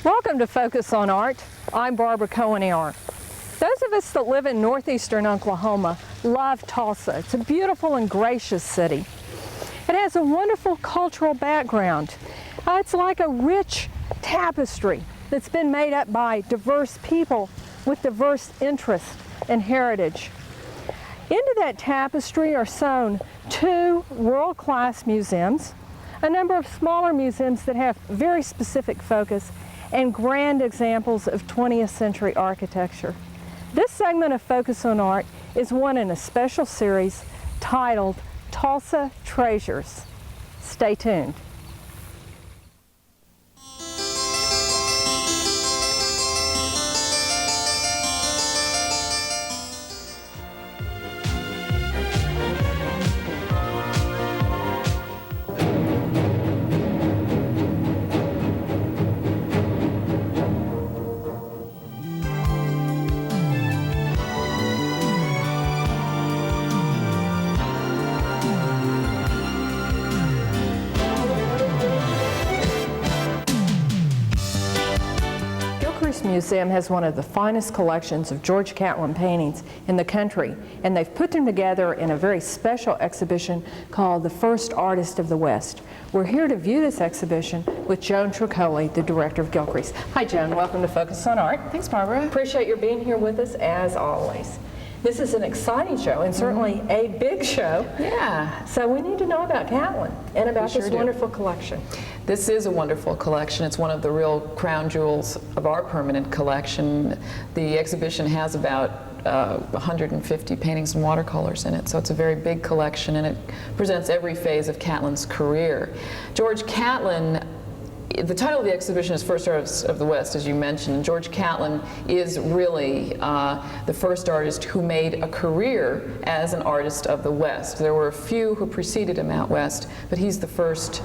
Welcome to Focus on Art. I'm Barbara Cohen-Arr. Those of us that live in northeastern Oklahoma love Tulsa. It's a beautiful and gracious city. It has a wonderful cultural background. It's like a rich tapestry that's been made up by diverse people with diverse interests and heritage. Into that tapestry are sewn two world-class museums, a number of smaller museums that have very specific focus, and grand examples of 20th century architecture. This segment of Focus on Art is one in a special series titled Tulsa Treasures. Stay tuned. Museum has one of the finest collections of George Catlin paintings in the country, and they've put them together in a very special exhibition called The First Artist of the West. We're here to view this exhibition with Joan Joe Kelly, the director of Gilcrease. Hi Joan, welcome to Focus on Art. Thanks, Barbara. Appreciate your being here with us as always. This is an exciting show and certainly a big show. Yeah. So we need to know about Catlin and about this wonderful collection. This is a wonderful collection. It's one of the real crown jewels of our permanent collection. The exhibition has about 150 paintings and watercolors in it, so it's a very big collection, and it presents every phase of Catlin's career. George Catlin, the title of the exhibition is First Artist of the West, as you mentioned. George Catlin is really the first artist who made a career as an artist of the West. There were a few who preceded him out west, but he's the first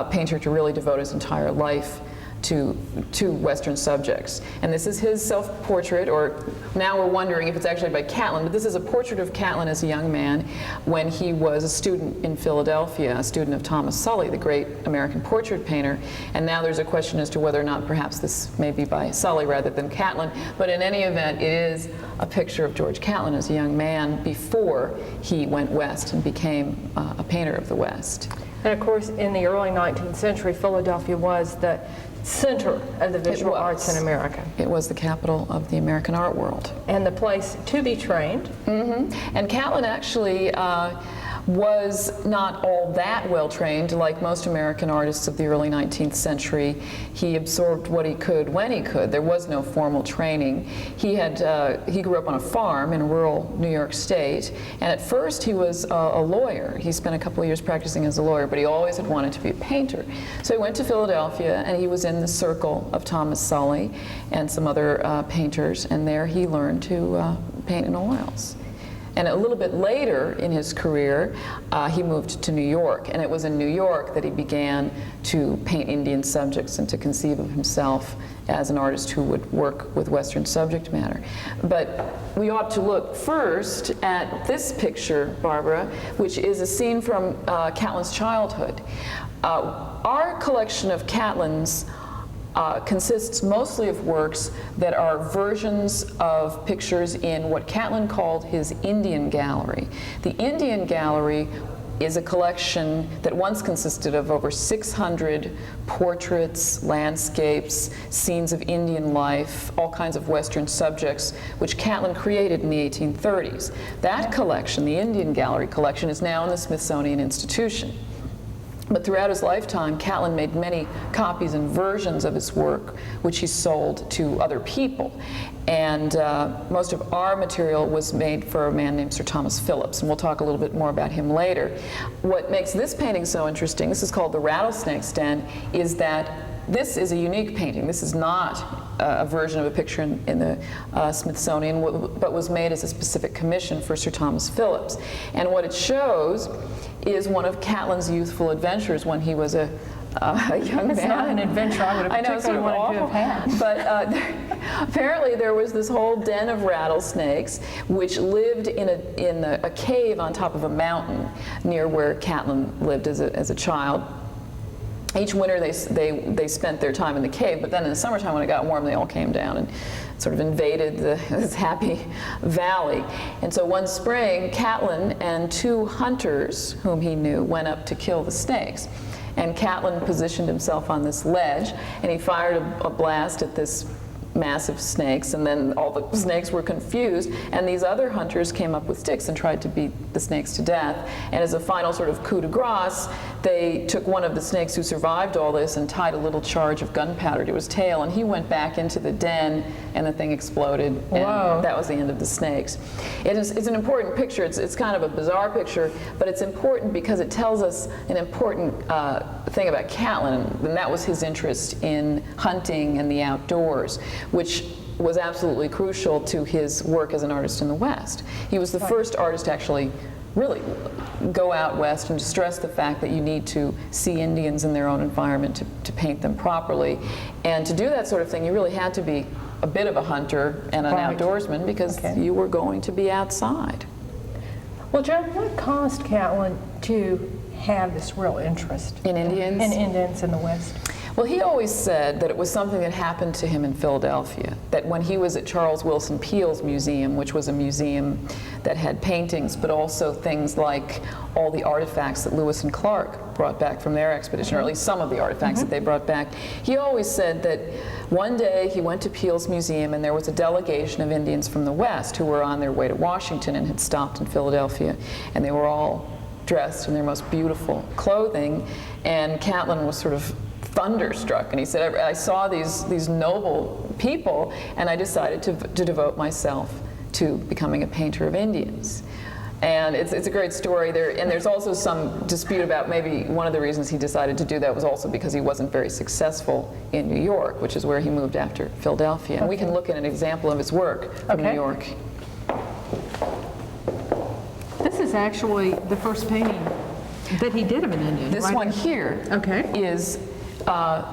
painter to really devote his entire life to Western subjects. And this is his self-portrait, or now we're wondering if it's actually by Catlin, but this is a portrait of Catlin as a young man when he was a student in Philadelphia, a student of Thomas Sully, the great American portrait painter. And now there's a question as to whether or not perhaps this may be by Sully rather than Catlin. But in any event, it is a picture of George Catlin as a young man before he went west and became a painter of the West. And of course, in the early 19th century, Philadelphia was the center of the visual arts in America. It was the capital of the American art world. And the place to be trained. And Catlin actually was not all that well trained. Like most American artists of the early 19th century, he absorbed what he could when he could. There was no formal training. He grew up on a farm in rural New York State, and at first he was a lawyer. He spent a couple of years practicing as a lawyer, but he always had wanted to be a painter. So he went to Philadelphia, and he was in the circle of Thomas Sully and some other painters, and there he learned to paint in oils. And a little bit later in his career, he moved to New York, and it was in New York that he began to paint Indian subjects and to conceive of himself as an artist who would work with Western subject matter. But we ought to look first at this picture, Barbara, which is a scene from Catlin's childhood. Our collection of Catlin's consists mostly of works that are versions of pictures in what Catlin called his Indian Gallery. The Indian Gallery is a collection that once consisted of over 600 portraits, landscapes, scenes of Indian life, all kinds of Western subjects, which Catlin created in the 1830s. That collection, the Indian Gallery collection, is now in the Smithsonian Institution. But throughout his lifetime, Catlin made many copies and versions of his work, which he sold to other people. And most of our material was made for a man named Sir Thomas Phillips, and we'll talk a little bit more about him later. What makes this painting so interesting, this is called the Rattlesnake Stand, is that this is a unique painting. This is not a version of a picture in the Smithsonian, but was made as a specific commission for Sir Thomas Phillips. And what it shows is one of Catlin's youthful adventures when he was a young man. It's not an adventure I would have particularly wanted to have had. But apparently there was this whole den of rattlesnakes which lived in a cave on top of a mountain near where Catlin lived as a child. each winter they spent their time in the cave, but then in the summertime when it got warm, they all came down and sort of invaded this happy valley. And so one spring, Catlin and 2 hunters whom he knew went up to kill the snakes. And Catlin positioned himself on this ledge, and he fired a blast at this massive snakes, and then all the snakes were confused, and these other hunters came up with sticks and tried to beat the snakes to death. And as a final sort of coup de grace, they took one of the snakes who survived all this and tied a little charge of gunpowder to his tail, and he went back into the den, and the thing exploded, and that was the end of the snakes. It's an important picture. It's kind of a bizarre picture, but it's important because it tells us an important thing about Catlin, and that was his interest in hunting and the outdoors, which was absolutely crucial to his work as an artist in the West. He was the first artist to actually really go out west and to stress the fact that you need to see Indians in their own environment to paint them properly. And to do that sort of thing, you really had to be a bit of a hunter and an outdoorsman, because you were going to be outside. Well, Joan, what caused Catlin to have this real interest in Indians? In Indians in the West? Well, he always said that it was something that happened to him in Philadelphia, that when he was at Charles Wilson Peale's museum, which was a museum that had paintings, but also things like all the artifacts that Lewis and Clark brought back from their expedition, or at least some of the artifacts that they brought back. He always said that one day he went to Peale's museum and there was a delegation of Indians from the West who were on their way to Washington and had stopped in Philadelphia, and they were all dressed in their most beautiful clothing, and Catlin was sort of thunderstruck, and he said, I saw these noble people, and I decided to devote myself to becoming a painter of Indians. And it's a great story there, and there's also some dispute about maybe one of the reasons he decided to do that was also because he wasn't very successful in New York, which is where he moved after Philadelphia. And we can look at an example of his work from New York. This is actually the first painting that he did of an Indian. This one here is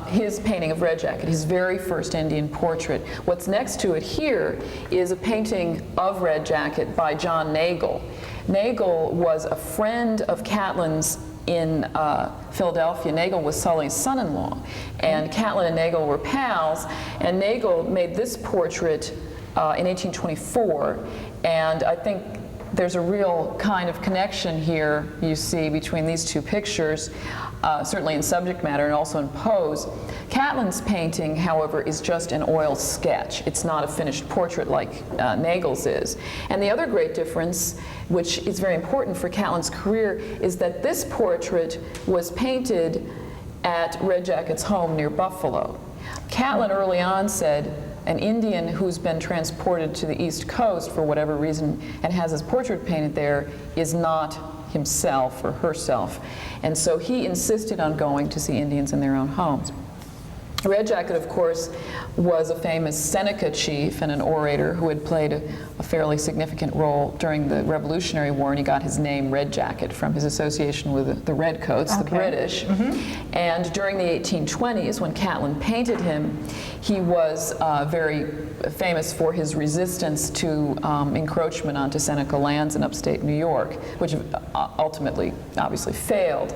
his painting of Red Jacket, his very first Indian portrait. What's next to it here is a painting of Red Jacket by John Nagel. Nagel was a friend of Catlin's in Philadelphia. Nagel was Sully's son-in-law, and Catlin and Nagel were pals, and Nagel made this portrait in 1824, and I think there's a real kind of connection here, you see, between these two pictures, certainly in subject matter and also in pose. Catlin's painting, however, is just an oil sketch. It's not a finished portrait like Nagel's is. And the other great difference, which is very important for Catlin's career, is that this portrait was painted at Red Jacket's home near Buffalo. Catlin early on said, an Indian who's been transported to the East Coast for whatever reason and has his portrait painted there is not himself or herself. And so he insisted on going to see Indians in their own homes. Red Jacket, of course, was a famous Seneca chief and an orator who had played a fairly significant role during the Revolutionary War, and he got his name Red Jacket from his association with the Redcoats, the British. And during the 1820s, when Catlin painted him, he was very famous for his resistance to encroachment onto Seneca lands in upstate New York, which ultimately, obviously, failed.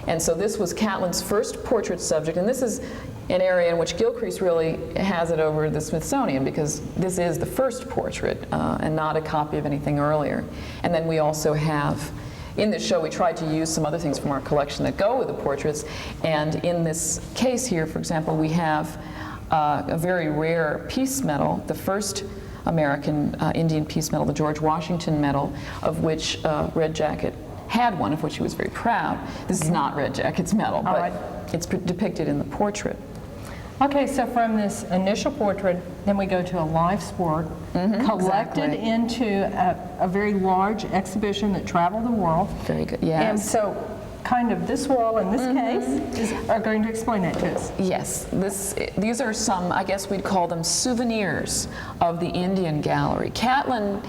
And so this was Catlin's first portrait subject, and this is an area in which Gilcrease really has it over the Smithsonian, because this is the first portrait and not a copy of anything earlier. And then we also have, in this show, we tried to use some other things from our collection that go with the portraits, and in this case here, for example, we have a very rare peace medal, the first American Indian peace medal, the George Washington Medal, of which Red Jacket had one, of which he was very proud. This is not Red Jacket's medal, but it's depicted in the portrait. Okay, so from this initial portrait, then we go to a live sport, collected into a very large exhibition that traveled the world. Very good, yes. And so kind of this wall in this case are going to explain that to us. Yes, these are some, I guess we'd call them souvenirs of the Indian Gallery. Catlin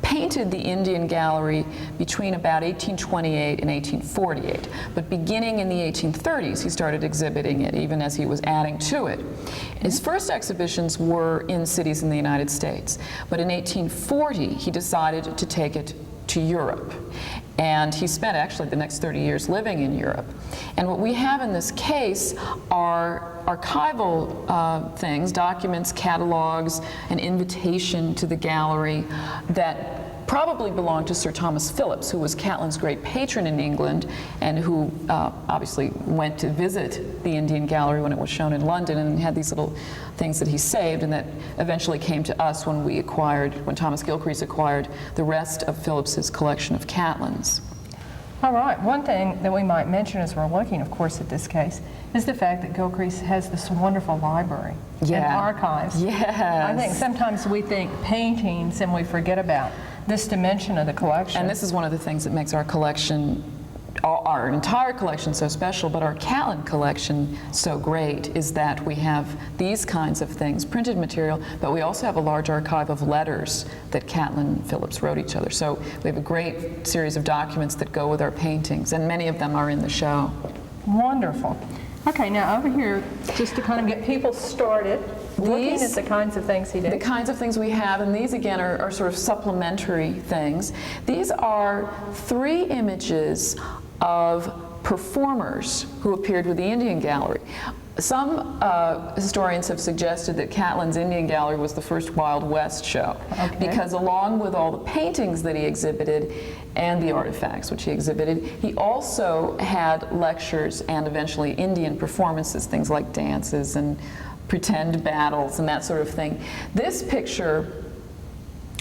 painted the Indian Gallery between about 1828 and 1848, but beginning in the 1830s he started exhibiting it, even as he was adding to it. His first exhibitions were in cities in the United States, but in 1840 he decided to take it to Europe. And he spent actually the next 30 years living in Europe. And what we have in this case are archival things, documents, catalogs, an invitation to the gallery that probably belonged to Sir Thomas Phillips, who was Catlin's great patron in England and who obviously went to visit the Indian Gallery when it was shown in London, and had these little things that he saved and that eventually came to us when Thomas Gilcrease acquired the rest of Phillips's collection of Catlins. All right, one thing that we might mention as we're looking, of course, at this case, is the fact that Gilcrease has this wonderful library and archives. Yes. I think sometimes we think paintings and we forget about this dimension of the collection. And this is one of the things that makes our collection, our entire collection, so special, but our Catlin collection so great, is that we have these kinds of things, printed material, but we also have a large archive of letters that Catlin and Phillips wrote each other. So we have a great series of documents that go with our paintings, and many of them are in the show. Wonderful. Okay, now over here, just to kind of get people started, looking at the kinds of things he did. The kinds of things we have, and these again are sort of supplementary things. These are 3 images of performers who appeared with the Indian Gallery. Some historians have suggested that Catlin's Indian Gallery was the first Wild West show, because along with all the paintings that he exhibited and the artifacts which he exhibited, he also had lectures and eventually Indian performances, things like dances and pretend battles and that sort of thing. This picture,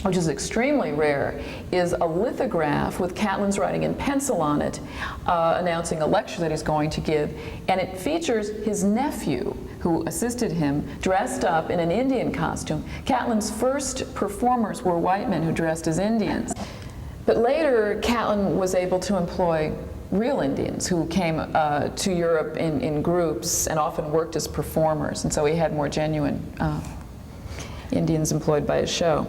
which is extremely rare, is a lithograph with Catlin's writing in pencil on it, announcing a lecture that he's going to give, and it features his nephew, who assisted him, dressed up in an Indian costume. Catlin's first performers were white men who dressed as Indians. But later, Catlin was able to employ real Indians who came to Europe in groups and often worked as performers, and so he had more genuine Indians employed by his show.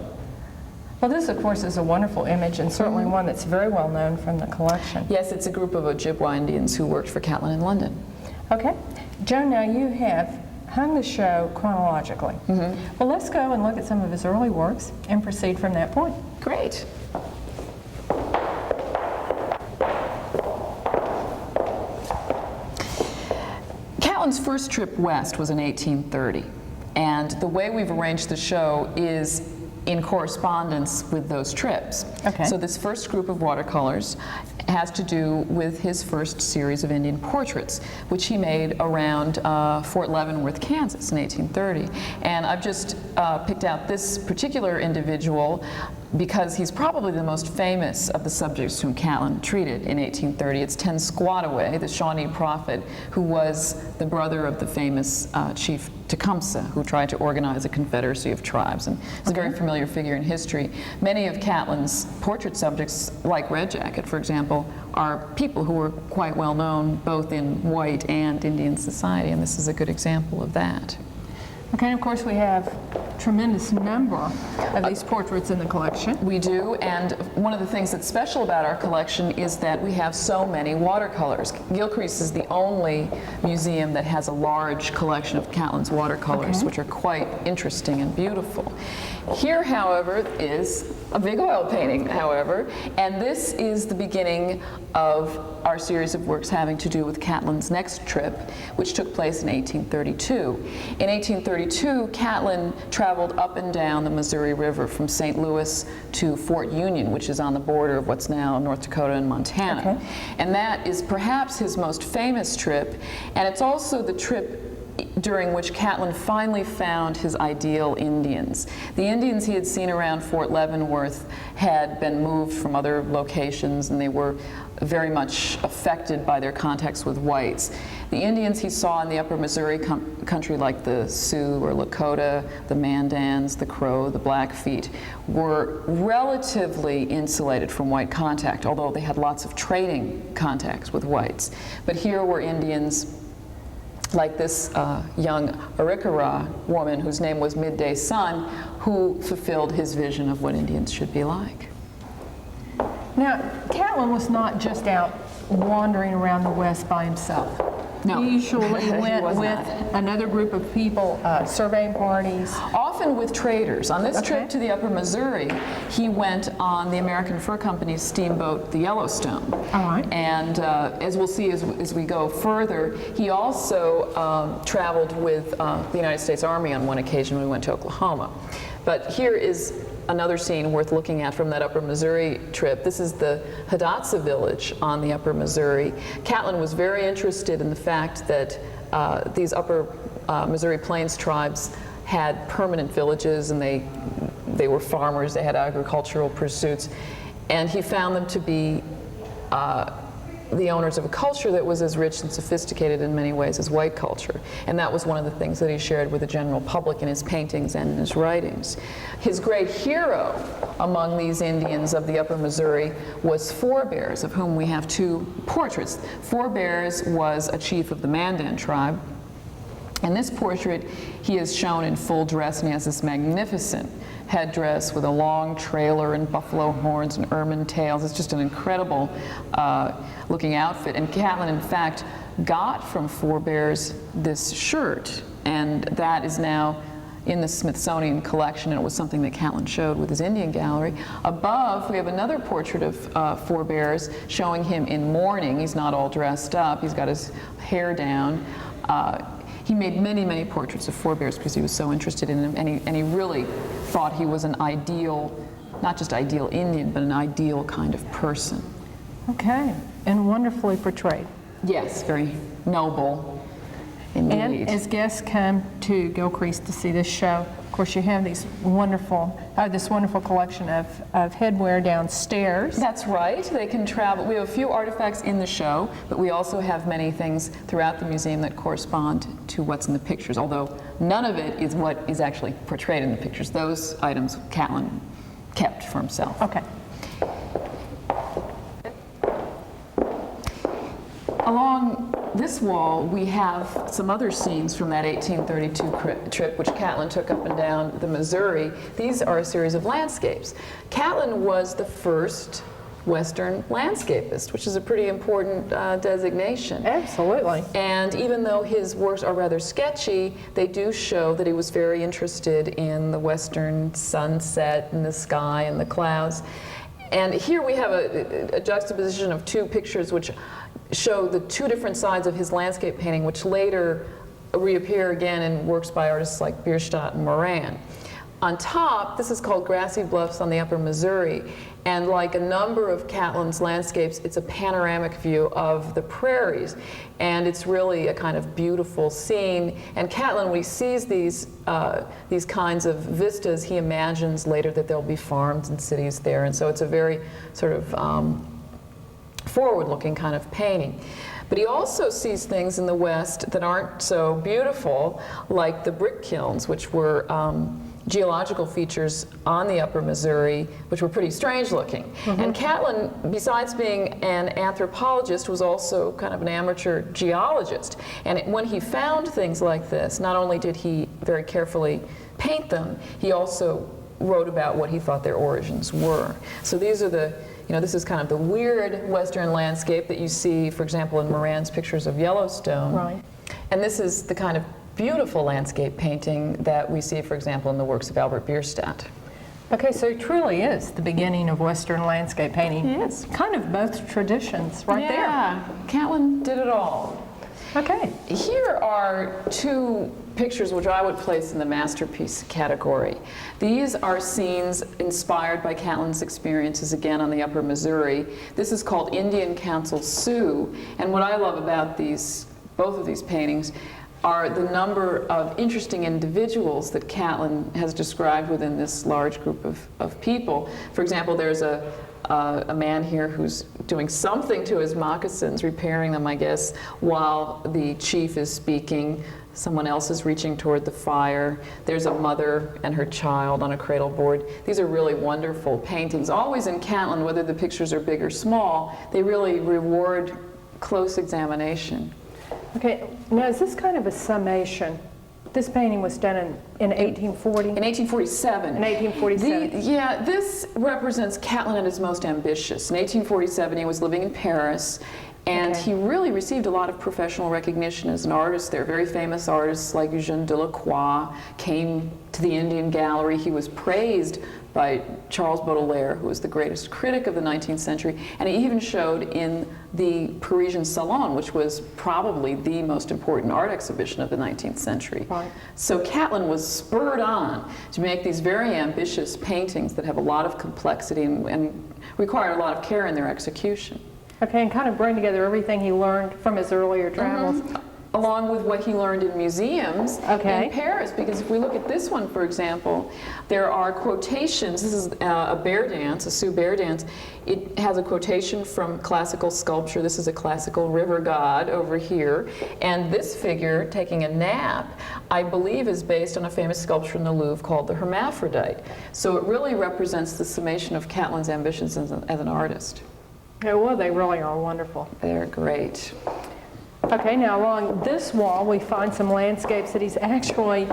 Well, this, of course, is a wonderful image, and certainly one that's very well known from the collection. Yes, it's a group of Ojibwa Indians who worked for Catlin in London. Okay. Joan, now you have hung the show chronologically. Well, let's go and look at some of his early works and proceed from that point. Great. Catlin's first trip west was in 1830, and the way we've arranged the show is in correspondence with those trips. Okay. So this first group of watercolors has to do with his first series of Indian portraits, which he made around Fort Leavenworth, Kansas in 1830. And I've just picked out this particular individual because he's probably the most famous of the subjects whom Catlin treated in 1830. It's Tenskwatawa, the Shawnee prophet, who was the brother of the famous chief Tecumseh, who tried to organize a confederacy of tribes, and it's a very familiar figure in history. Many of Catlin's portrait subjects, like Red Jacket, for example, are people who were quite well known both in white and Indian society, and this is a good example of that. Okay, and of course we have a tremendous number of these portraits in the collection. We do, and one of the things that's special about our collection is that we have so many watercolors. Gilcrease is the only museum that has a large collection of Catlin's watercolors, which are quite interesting and beautiful. Here, however, is a big oil painting, however, and this is the beginning of our series of works having to do with Catlin's next trip, which took place in 1832. In 1832, Catlin traveled up and down the Missouri River from St. Louis to Fort Union, which is on the border of what's now North Dakota and Montana. And that is perhaps his most famous trip, and it's also the trip during which Catlin finally found his ideal Indians. The Indians he had seen around Fort Leavenworth had been moved from other locations, and they were very much affected by their contacts with whites. The Indians he saw in the upper Missouri country, like the Sioux or Lakota, the Mandans, the Crow, the Blackfeet, were relatively insulated from white contact, although they had lots of trading contacts with whites. But here were Indians like this young Arikara woman whose name was Midday Sun, who fulfilled his vision of what Indians should be like. Now, Catlin was not just out wandering around the West by himself. No. He usually He went was with not. another group of people, surveying parties. Often with traders. On this Okay. trip to the Upper Missouri, he went on the American Fur Company's steamboat, the Yellowstone. All right. And as we'll see as we go further, he also traveled with the United States Army on one occasion when we went to Oklahoma. But here is another scene worth looking at from that Upper Missouri trip. This is the Hidatsa village on the Upper Missouri. Catlin was very interested in the fact that these Upper Missouri Plains tribes had permanent villages, and they were farmers, they had agricultural pursuits, and he found them to be the owners of a culture that was as rich and sophisticated in many ways as white culture. And that was one of the things that he shared with the general public in his paintings and in his writings. His great hero among these Indians of the Upper Missouri was Four Bears, of whom we have two portraits. Four Bears was a chief of the Mandan tribe. In this portrait, he is shown in full dress, and he has this magnificent headdress with a long trailer and buffalo horns and ermine tails. It's just an incredible looking outfit. And Catlin, in fact, got from Four Bears this shirt, and that is now in the Smithsonian collection, and it was something that Catlin showed with his Indian gallery. Above, we have another portrait of Four Bears showing him in mourning. He's not all dressed up. He's got his hair down. He made many, many portraits of Four Bears because he was so interested in him, and he really thought he was an ideal, not just ideal Indian, but an ideal kind of person. Okay, and wonderfully portrayed. Yes, very noble indeed. And as guests come to Gilcrease to see this show, of course, you have these wonderful, this wonderful collection of headwear downstairs. That's right. They can travel. We have a few artifacts in the show, but we also have many things throughout the museum that correspond to what's in the pictures, although none of it is what is actually portrayed in the pictures. Those items Catlin kept for himself. Okay. Along this wall, we have some other scenes from that 1832 trip, which Catlin took up and down the Missouri. These are a series of landscapes. Catlin was the first Western landscapist, which is a pretty important designation. Absolutely. And even though his works are rather sketchy, they do show that he was very interested in the Western sunset and the sky and the clouds. And here we have a juxtaposition of two pictures which show the two different sides of his landscape painting, which later reappear again in works by artists like Bierstadt and Moran. On top, this is called Grassy Bluffs on the Upper Missouri, and like a number of Catlin's landscapes, it's a panoramic view of the prairies, and it's really a kind of beautiful scene. And Catlin, when he sees these kinds of vistas, he imagines later that there'll be farms and cities there, and so it's a very sort of forward-looking kind of painting. But he also sees things in the West that aren't so beautiful, like the brick kilns, which were geological features on the Upper Missouri, which were pretty strange looking. Mm-hmm. And Catlin, besides being an anthropologist, was also kind of an amateur geologist. And when he found things like this, not only did he very carefully paint them, he also wrote about what he thought their origins were. So these are the, this is kind of the weird Western landscape that you see, for example, in Moran's pictures of Yellowstone. Right. And this is the kind of beautiful landscape painting that we see, for example, in the works of Albert Bierstadt. Okay, so it truly is the beginning of Western landscape painting. Yes. Kind of both traditions right there. Yeah, Catlin did it all. Okay. Here are two pictures which I would place in the masterpiece category. These are scenes inspired by Catlin's experiences again on the Upper Missouri. This is called Indian Council Sioux, and what I love about both of these paintings are the number of interesting individuals that Catlin has described within this large group of people. For example, there's a man here who's doing something to his moccasins, repairing them, I guess, while the chief is speaking. Someone else is reaching toward the fire. There's a mother and her child on a cradle board. These are really wonderful paintings. Always in Catlin, whether the pictures are big or small, they really reward close examination. Okay, now is this kind of a summation? This painting was done in 1840? In 1847. In 1847. This represents Catlin at his most ambitious. In 1847, he was living in Paris, And Okay. he really received a lot of professional recognition as an artist. There are very famous artists like Eugène Delacroix came to the Indian Gallery. He was praised by Charles Baudelaire, who was the greatest critic of the 19th century, and he even showed in the Parisian Salon, which was probably the most important art exhibition of the 19th century. Right. So Catlin was spurred on to make these very ambitious paintings that have a lot of complexity and require a lot of care in their execution. Okay, and kind of bring together everything he learned from his earlier travels. Along with what he learned in museums in Paris, because if we look at this one, for example, there are quotations. This is a bear dance, a Sioux bear dance. It has a quotation from classical sculpture. This is a classical river god over here. And this figure, taking a nap, I believe is based on a famous sculpture in the Louvre called the Hermaphrodite. So it really represents the summation of Catlin's ambitions as an artist. Yeah, well, they really are wonderful. They're great. Okay, now along this wall we find some landscapes that he's actually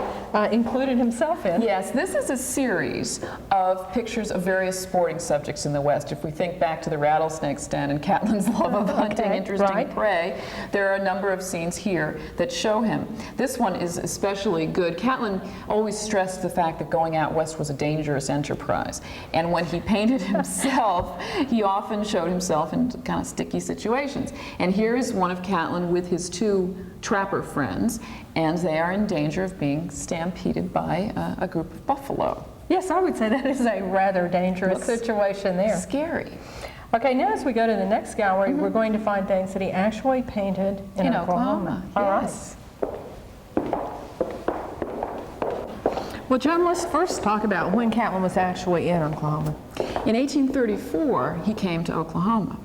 included himself in. Yes, this is a series of pictures of various sporting subjects in the West. If we think back to the Rattlesnake Stand and Catlin's love of hunting interesting prey, there are a number of scenes here that show him. This one is especially good. Catlin always stressed the fact that going out west was a dangerous enterprise. And when he painted himself, he often showed himself in kind of sticky situations. And here is one of Catlin with his two trapper friends, and they are in danger of being stampeded by a group of buffalo. Yes, I would say that is a rather dangerous situation there. Scary. Okay, now as we go to the next gallery, we're going to find things that he actually painted in Oklahoma. Yes. All right. Well, Joan, let's first talk about when Catlin was actually in Oklahoma. In 1834, he came to Oklahoma.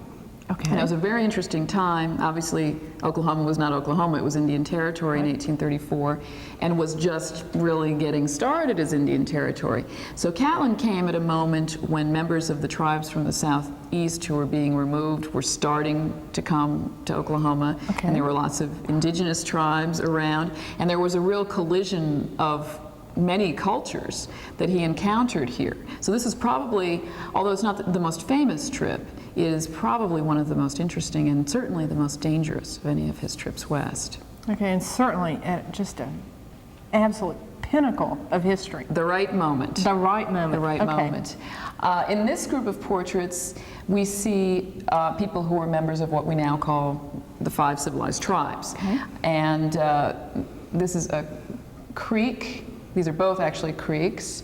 Okay. And it was a very interesting time. Obviously, Oklahoma was not Oklahoma, it was Indian Territory in 1834, and was just really getting started as Indian Territory. So Catlin came at a moment when members of the tribes from the southeast who were being removed were starting to come to Oklahoma, and there were lots of indigenous tribes around, and there was a real collision of many cultures that he encountered here. So this is probably, although it's not the most famous trip, is probably one of the most interesting and certainly the most dangerous of any of his trips west. Okay, and certainly at just an absolute pinnacle of history. The right moment. The right moment. The right moment. In this group of portraits, we see people who are members of what we now call the 5 civilized tribes. And this is a creek. These are both actually creeks.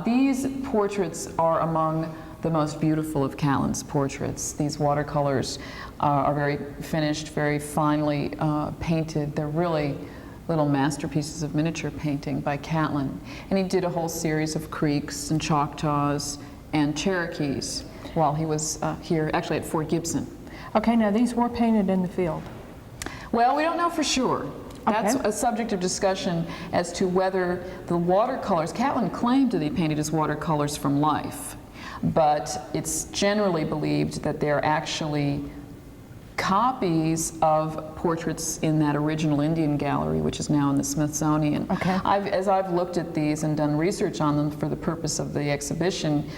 These portraits are among the most beautiful of Catlin's portraits. These watercolors are very finished, very finely painted. They're really little masterpieces of miniature painting by Catlin. And he did a whole series of Creeks and Choctaws and Cherokees while he was here, actually at Fort Gibson. Okay, now these were painted in the field. Well, we don't know for sure. That's a subject of discussion as to whether the watercolors, Catlin claimed that he painted his watercolors from life, but it's generally believed that they're actually copies of portraits in that original Indian gallery, which is now in the Smithsonian. As I've looked at these and done research on them for the purpose of the exhibition,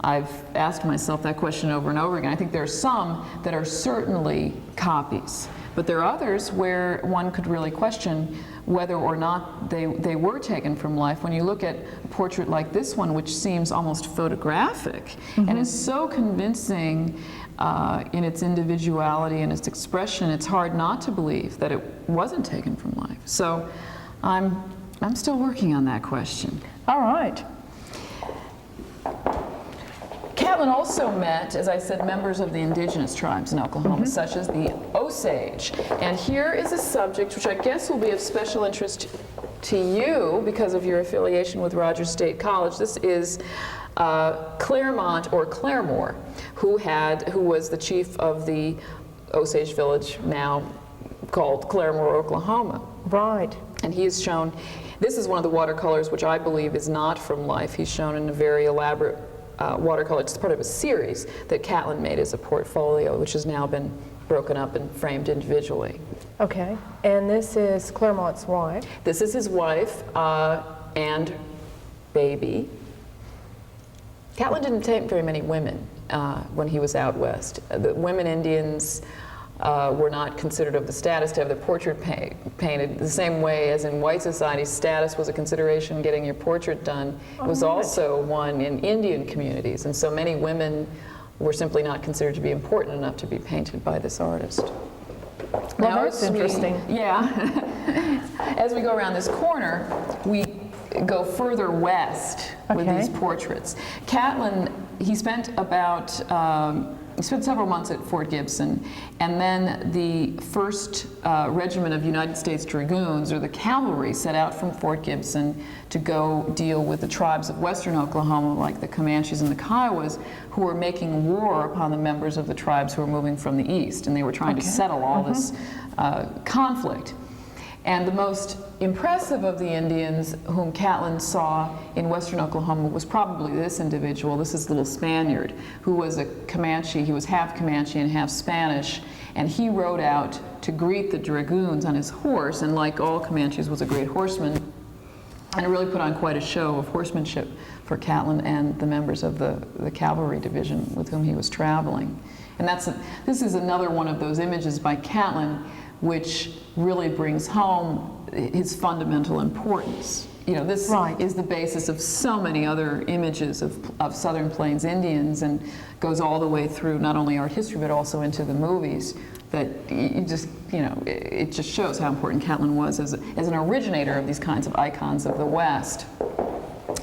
I've asked myself that question over and over again. I think there are some that are certainly copies, but there are others where one could really question whether or not they were taken from life. When you look at a portrait like this one, which seems almost photographic and is so convincing in its individuality and its expression, it's hard not to believe that it wasn't taken from life. So I'm still working on that question. All right. Catlin also met, as I said, members of the indigenous tribes in Oklahoma, such as the Osage. And here is a subject which I guess will be of special interest to you because of your affiliation with Rogers State College. This is Claremont or Claremore, who was the chief of the Osage village now called Claremore, Oklahoma. Right. And he is shown, this is one of the watercolors which I believe is not from life. He's shown in a very elaborate watercolor. It's part of a series that Catlin made as a portfolio, which has now been broken up and framed individually. Okay, and this is Claremont's wife. This is his wife and baby. Catlin didn't take very many women when he was out west. The women Indians were not considered of the status to have their portrait painted. The same way as in white society, status was a consideration getting your portrait done. It was also one in Indian communities, and so many women were simply not considered to be important enough to be painted by this artist. Well, that's interesting. As we go around this corner, we go further west with these portraits. Catlin, he spent several months at Fort Gibson, and then the 1st Regiment of United States Dragoons, or the cavalry, set out from Fort Gibson to go deal with the tribes of western Oklahoma, like the Comanches and the Kiowas, who were making war upon the members of the tribes who were moving from the east, and they were trying to settle all this conflict. And the most impressive of the Indians whom Catlin saw in western Oklahoma was probably this individual, this little Spaniard, who was a Comanche. He was half Comanche and half Spanish, and he rode out to greet the dragoons on his horse, and like all Comanches was a great horseman, and it really put on quite a show of horsemanship for Catlin and the members of the cavalry division with whom he was traveling. And this is another one of those images by Catlin which really brings home his fundamental importance. You know, this is the basis of so many other images of Southern Plains Indians, and goes all the way through not only art history but also into the movies. That it just shows how important Catlin was as an originator of these kinds of icons of the West.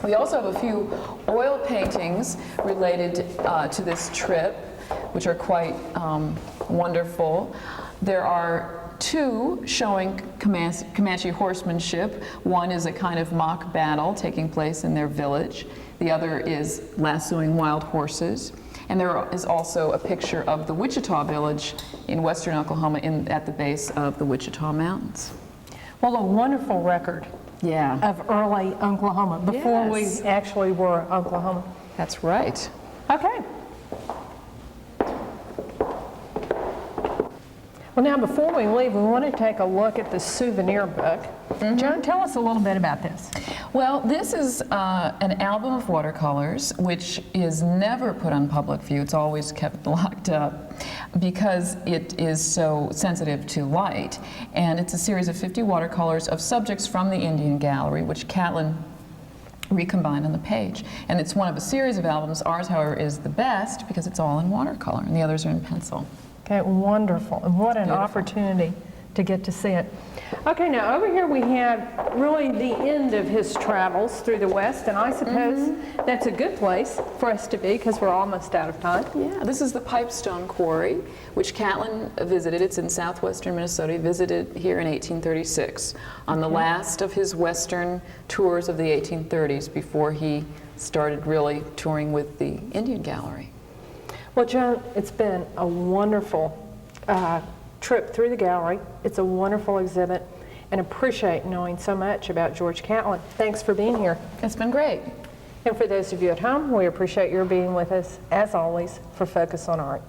We also have a few oil paintings related to this trip, which are quite wonderful. There are 2 showing Comanche horsemanship. One is a kind of mock battle taking place in their village. The other is lassoing wild horses. And there is also a picture of the Wichita village in western Oklahoma at the base of the Wichita Mountains. Well, a wonderful record of early Oklahoma, before we actually were Oklahoma. That's right. Okay. Well, now before we leave, we want to take a look at the Souvenir Book. Joan, tell us a little bit about this. Well, this is an album of watercolors, which is never put on public view. It's always kept locked up because it is so sensitive to light. And it's a series of 50 watercolors of subjects from the Indian Gallery, which Catlin recombined on the page. And it's one of a series of albums. Ours, however, is the best because it's all in watercolor, and the others are in pencil. Okay, wonderful. And what an opportunity to get to see it. Okay, now over here we have really the end of his travels through the West, and I suppose that's a good place for us to be because we're almost out of time. Yeah, this is the Pipestone Quarry, which Catlin visited. It's in southwestern Minnesota. He visited here in 1836 on the last of his western tours of the 1830s before he started really touring with the Indian Gallery. Well, Joan, it's been a wonderful trip through the gallery. It's a wonderful exhibit, and appreciate knowing so much about George Catlin. Thanks for being here. It's been great. And for those of you at home, we appreciate your being with us, as always, for Focus on Art.